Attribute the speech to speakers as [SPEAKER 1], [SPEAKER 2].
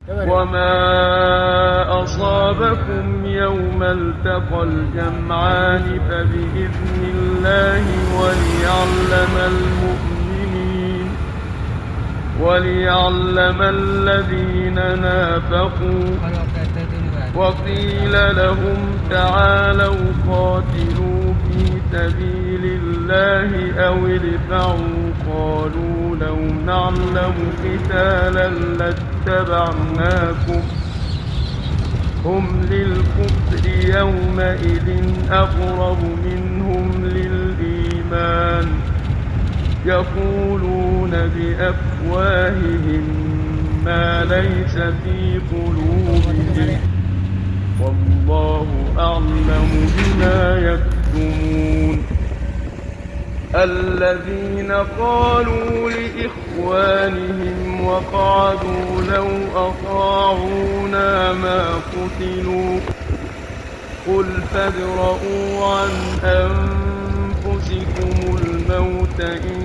[SPEAKER 1] وما أصابكم يوم التقى الجمعان فبإذن الله وليعلم الذين نافقوا وقيل لهم تعالوا قاتلوا في سبيل الله أو ادفعوا قالوا لو نعلم قتالا لاتبعناكم هم للكفر يومئذ أقرب منهم للإيمان يقولون بأفواههم ما ليس في قلوبهم والله أعلم بما يكتمون الذين قالوا لإخوانهم وقعدوا لو أطاعونا ما قتلوا قل فادرءوا عن أنفسكم الموت إن